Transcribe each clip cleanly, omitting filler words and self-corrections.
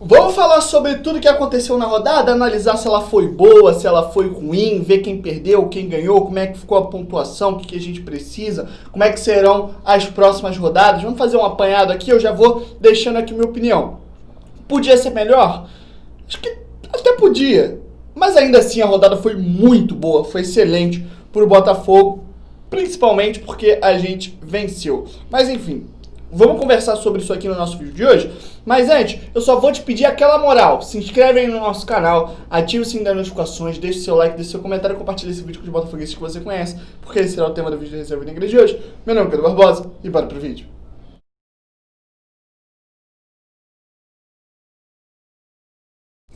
Vamos falar sobre tudo que aconteceu na rodada, analisar se ela foi boa, se ela foi ruim, ver quem perdeu, quem ganhou, como é que ficou a pontuação, o que a gente precisa, como é que serão as próximas rodadas. Vamos fazer um apanhado aqui, eu já vou deixando aqui minha opinião. Podia ser melhor? Acho que até podia, mas ainda assim a rodada foi muito boa, foi excelente para o Botafogo, principalmente porque a gente venceu. Mas enfim, vamos conversar sobre isso aqui no nosso vídeo de hoje. Mas antes, eu só vou te pedir aquela moral. Se inscreve aí no nosso canal, ative o sininho das notificações, deixe seu like, deixe seu comentário e compartilhe esse vídeo com os botafoguenses que você conhece, porque esse será o tema do vídeo de Reserva Negra de hoje. Meu nome é Pedro Barbosa e bora pro vídeo.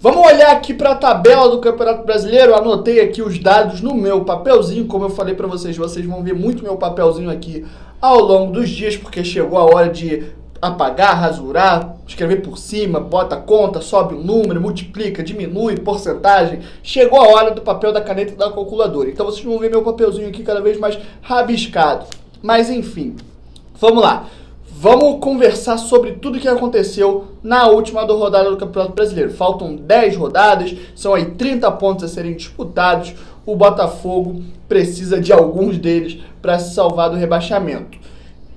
Vamos olhar aqui para a tabela do Campeonato Brasileiro. Eu anotei aqui os dados no meu papelzinho. Como eu falei para vocês, vocês vão ver muito meu papelzinho aqui ao longo dos dias, porque chegou a hora de apagar, rasurar, escrever por cima, bota conta, sobe o número, multiplica, diminui, porcentagem. Chegou a hora do papel, da caneta e da calculadora. Então vocês vão ver meu papelzinho aqui cada vez mais rabiscado. Mas enfim, vamos lá. Vamos conversar sobre tudo que aconteceu na última rodada do Campeonato Brasileiro. Faltam 10 rodadas, são aí 30 pontos a serem disputados. O Botafogo precisa de alguns deles para se salvar do rebaixamento.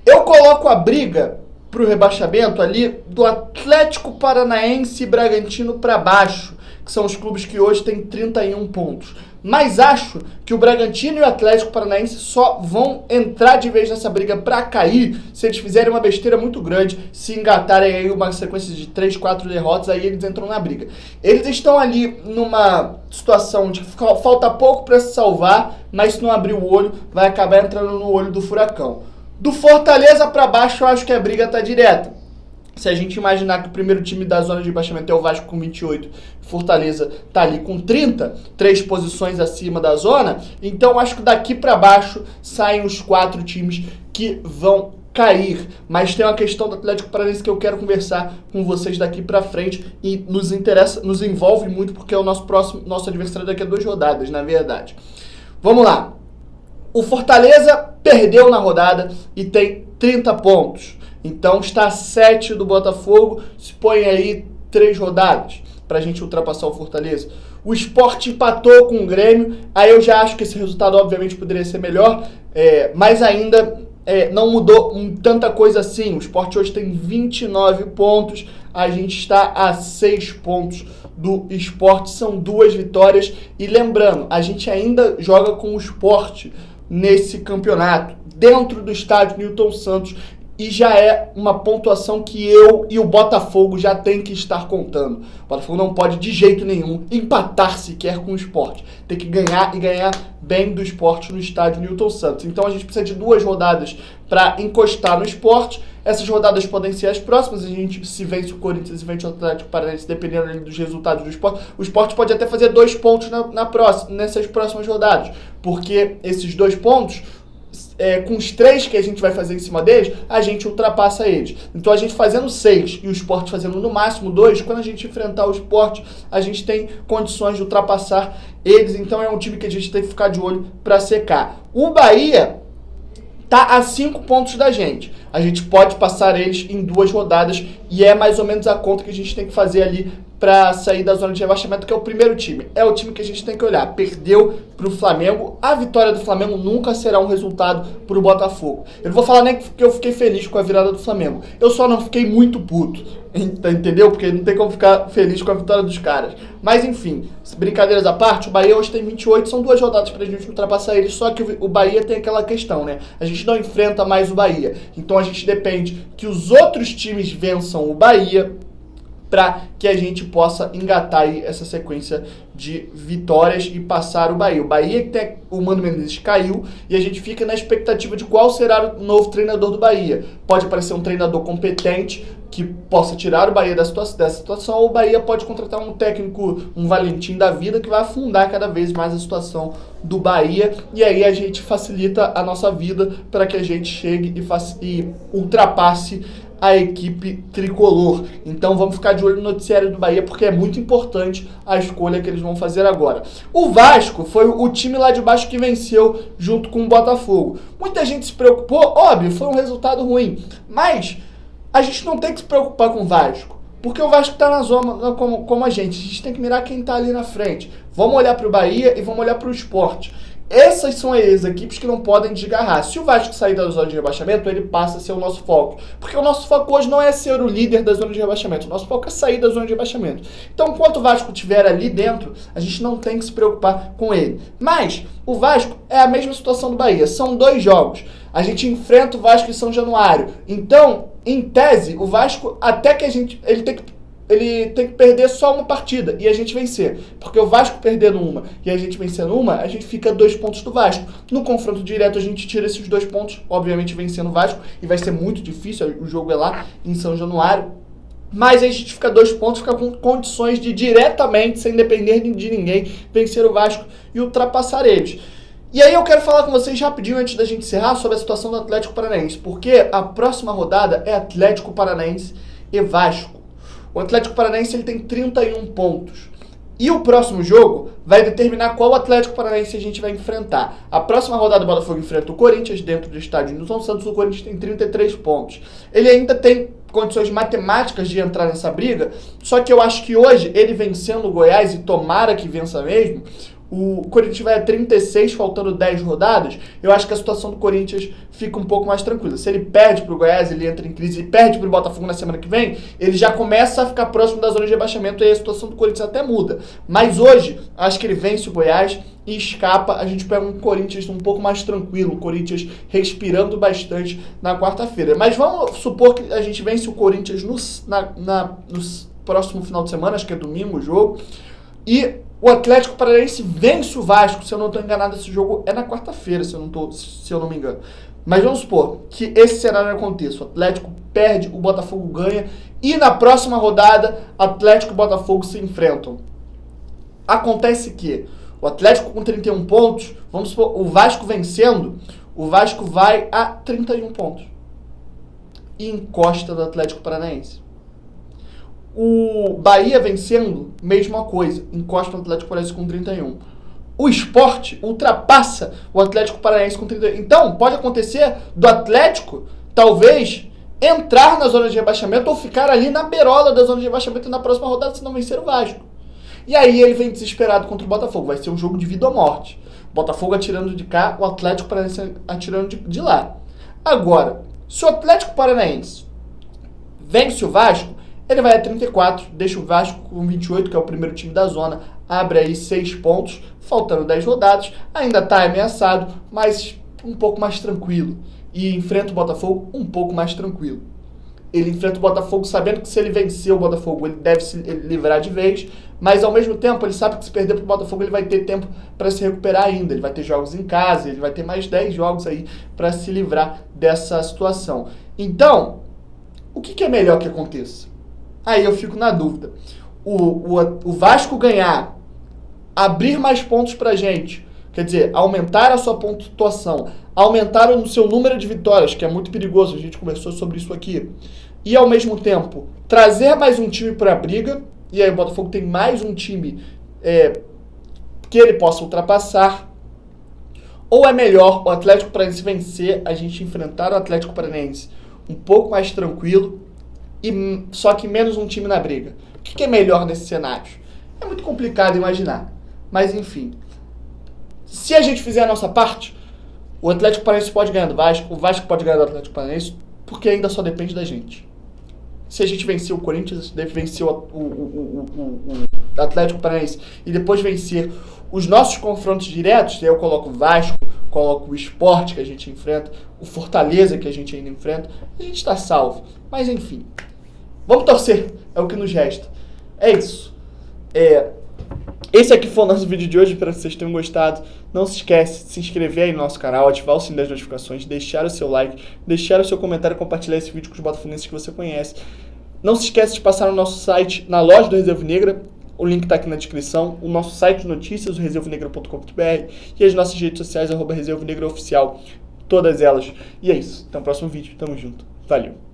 Eu coloco a briga para o rebaixamento ali do Atlético Paranaense e Bragantino para baixo, que são os clubes que hoje têm 31 pontos. Mas acho que o Bragantino e o Atlético Paranaense só vão entrar de vez nessa briga para cair se eles fizerem uma besteira muito grande, se engatarem aí uma sequência de 3, 4 derrotas, aí eles entram na briga. Eles estão ali numa situação de que falta pouco para se salvar, mas se não abrir o olho, vai acabar entrando no olho do furacão. Do Fortaleza para baixo, eu acho que a briga tá direta. Se a gente imaginar que o primeiro time da zona de rebaixamento é o Vasco com 28, Fortaleza tá ali com 30, 3 posições acima da zona, então acho que daqui para baixo saem os 4 times que vão cair. Mas tem uma questão do Atlético Paranaense que eu quero conversar com vocês daqui para frente e nos interessa, nos envolve muito porque é o nosso adversário daqui a 2 rodadas, na verdade. Vamos lá. O Fortaleza perdeu na rodada e tem 30 pontos. Então está a 7 do Botafogo, se põe aí 3 rodadas para a gente ultrapassar o Fortaleza. O Sport empatou com o Grêmio, aí eu já acho que esse resultado obviamente poderia ser melhor, mas ainda não mudou tanta coisa assim. O Sport hoje tem 29 pontos, a gente está a 6 pontos do Sport, são 2 vitórias. E lembrando, a gente ainda joga com o Sport nesse campeonato, dentro do estádio Newton Santos, e já é uma pontuação que eu e o Botafogo já tem que estar contando. O Botafogo não pode de jeito nenhum empatar sequer com o Sport. Tem que ganhar e ganhar bem do Sport no estádio Newton Santos. Então a gente precisa de 2 rodadas para encostar no Sport. Essas rodadas podem ser as próximas. A gente se vence o Corinthians e vence o Atlético Paranaense, dependendo dos resultados do Sport. O Sport pode até fazer 2 pontos nessas próximas rodadas, porque esses 2 pontos, com os 3 que a gente vai fazer em cima deles, a gente ultrapassa eles. Então a gente fazendo 6 e o Sport fazendo no máximo 2, quando a gente enfrentar o Sport, a gente tem condições de ultrapassar eles. Então é um time que a gente tem que ficar de olho para secar. O Bahia tá a 5 pontos da gente. A gente pode passar eles em 2 rodadas e é mais ou menos a conta que a gente tem que fazer ali para sair da zona de rebaixamento, que é o primeiro time. É o time que a gente tem que olhar. Perdeu para o Flamengo. A vitória do Flamengo nunca será um resultado para o Botafogo. Eu não vou falar nem que eu fiquei feliz com a virada do Flamengo. Eu só não fiquei muito puto. Entendeu? Porque não tem como ficar feliz com a vitória dos caras. Mas enfim, brincadeiras à parte, o Bahia hoje tem 28, são 2 rodadas pra gente ultrapassar ele, só que o Bahia tem aquela questão, né? A gente não enfrenta mais o Bahia. Então a gente depende que os outros times vençam o Bahia para que a gente possa engatar aí essa sequência de vitórias e passar o Bahia. O Bahia, que o Mano Menezes caiu, e a gente fica na expectativa de qual será o novo treinador do Bahia. Pode aparecer um treinador competente que possa tirar o Bahia dessa situação, ou o Bahia pode contratar um técnico, um Valentim da vida, que vai afundar cada vez mais a situação do Bahia, e aí a gente facilita a nossa vida para que a gente chegue e ultrapasse a equipe tricolor. Então vamos ficar de olho no noticiário do Bahia, porque é muito importante a escolha que eles vão fazer agora. O Vasco foi o time lá de baixo que venceu junto com o Botafogo. Muita gente se preocupou, óbvio, foi um resultado ruim, mas a gente não tem que se preocupar com o Vasco. Porque o Vasco tá na zona como a gente tem que mirar quem tá ali na frente. Vamos olhar pro Bahia e vamos olhar pro Sport. Essas são as equipes que não podem desgarrar. Se o Vasco sair da zona de rebaixamento, ele passa a ser o nosso foco. Porque o nosso foco hoje não é ser o líder da zona de rebaixamento. O nosso foco é sair da zona de rebaixamento. Então, enquanto o Vasco estiver ali dentro, a gente não tem que se preocupar com ele. Mas o Vasco é a mesma situação do Bahia. São 2 jogos. A gente enfrenta o Vasco em São Januário. Então, em tese, o Vasco, até que ele tem que perder só uma partida e a gente vencer. Porque o Vasco perdendo uma e a gente vencendo uma, a gente fica 2 pontos do Vasco. No confronto direto a gente tira esses 2 pontos, obviamente vencendo o Vasco, e vai ser muito difícil, o jogo é lá em São Januário. Mas a gente fica 2 pontos, fica com condições de diretamente, sem depender de ninguém, vencer o Vasco e ultrapassar eles. E aí eu quero falar com vocês rapidinho, antes da gente encerrar, sobre a situação do Atlético Paranaense. Porque a próxima rodada é Atlético Paranaense e Vasco. O Atlético Paranaense ele tem 31 pontos. E o próximo jogo vai determinar qual Atlético Paranaense a gente vai enfrentar. A próxima rodada do Botafogo enfrenta o Corinthians dentro do estádio Nilson Santos. O Corinthians tem 33 pontos. Ele ainda tem condições matemáticas de entrar nessa briga, só que eu acho que hoje, ele vencendo o Goiás, e tomara que vença mesmo, o Corinthians vai a 36, faltando 10 rodadas, eu acho que a situação do Corinthians fica um pouco mais tranquila. Se ele perde pro Goiás, ele entra em crise, e perde pro Botafogo na semana que vem, ele já começa a ficar próximo da zona de rebaixamento, e aí a situação do Corinthians até muda. Mas hoje, acho que ele vence o Goiás e escapa, a gente pega um Corinthians um pouco mais tranquilo, um Corinthians respirando bastante na quarta-feira. Mas vamos supor que a gente vence o Corinthians no próximo final de semana, acho que é domingo o jogo, e o Atlético Paranaense vence o Vasco. Se eu não estou enganado, esse jogo é na quarta-feira, se eu não me engano. Mas vamos supor que esse cenário aconteça. O Atlético perde, o Botafogo ganha, e na próxima rodada, Atlético e Botafogo se enfrentam. Acontece que o Atlético com 31 pontos, vamos supor, o Vasco vencendo, o Vasco vai a 31 pontos. E encosta do Atlético Paranaense. O Bahia vencendo, mesma coisa, encosta o Atlético Paranaense com 31. O Sport ultrapassa o Atlético Paranaense com 31. Então, pode acontecer do Atlético, talvez, entrar na zona de rebaixamento ou ficar ali na beirola da zona de rebaixamento na próxima rodada, se não vencer o Vasco. E aí ele vem desesperado contra o Botafogo. Vai ser um jogo de vida ou morte. Botafogo atirando de cá, o Atlético Paranaense atirando de lá. Agora, se o Atlético Paranaense vence o Vasco, ele vai a 34, deixa o Vasco com 28, que é o primeiro time da zona, abre aí 6 pontos, faltando 10 rodadas, ainda está ameaçado, mas um pouco mais tranquilo. E enfrenta o Botafogo um pouco mais tranquilo. Ele enfrenta o Botafogo sabendo que se ele vencer o Botafogo, ele deve se livrar de vez, mas ao mesmo tempo ele sabe que se perder para o Botafogo, ele vai ter tempo para se recuperar ainda. Ele vai ter jogos em casa, ele vai ter mais 10 jogos aí para se livrar dessa situação. Então, o que é melhor que aconteça? Aí eu fico na dúvida. O Vasco ganhar, abrir mais pontos pra gente, quer dizer, aumentar a sua pontuação, aumentar o seu número de vitórias, que é muito perigoso, a gente conversou sobre isso aqui, e ao mesmo tempo trazer mais um time pra briga, e aí o Botafogo tem mais um time que ele possa ultrapassar, ou é melhor o Atlético Paranaense vencer, a gente enfrentar o Atlético Paranaense um pouco mais tranquilo, e só que menos um time na briga. O que é melhor nesse cenário? É muito complicado imaginar. Mas enfim. Se a gente fizer a nossa parte, o Atlético Paranaense pode ganhar do Vasco, o Vasco pode ganhar do Atlético Paranaense, porque ainda só depende da gente. Se a gente vencer o Corinthians, deve vencer o Atlético Paranaense e depois vencer os nossos confrontos diretos, eu coloco o Vasco, coloco o Sport que a gente enfrenta, o Fortaleza que a gente ainda enfrenta, a gente está salvo. Mas enfim, vamos torcer, é o que nos resta. É isso. Esse aqui foi o nosso vídeo de hoje, espero que vocês tenham gostado. Não se esquece de se inscrever aí no nosso canal, ativar o sininho das notificações, deixar o seu like, deixar o seu comentário e compartilhar esse vídeo com os botafoguenses que você conhece. Não se esquece de passar no nosso site, na loja do Reserva Negra, o link está aqui na descrição, o nosso site de notícias, o reservanegra.com.br, e as nossas redes sociais, @reservanegraoficial, todas elas. E é isso, até o próximo vídeo, tamo junto, valeu!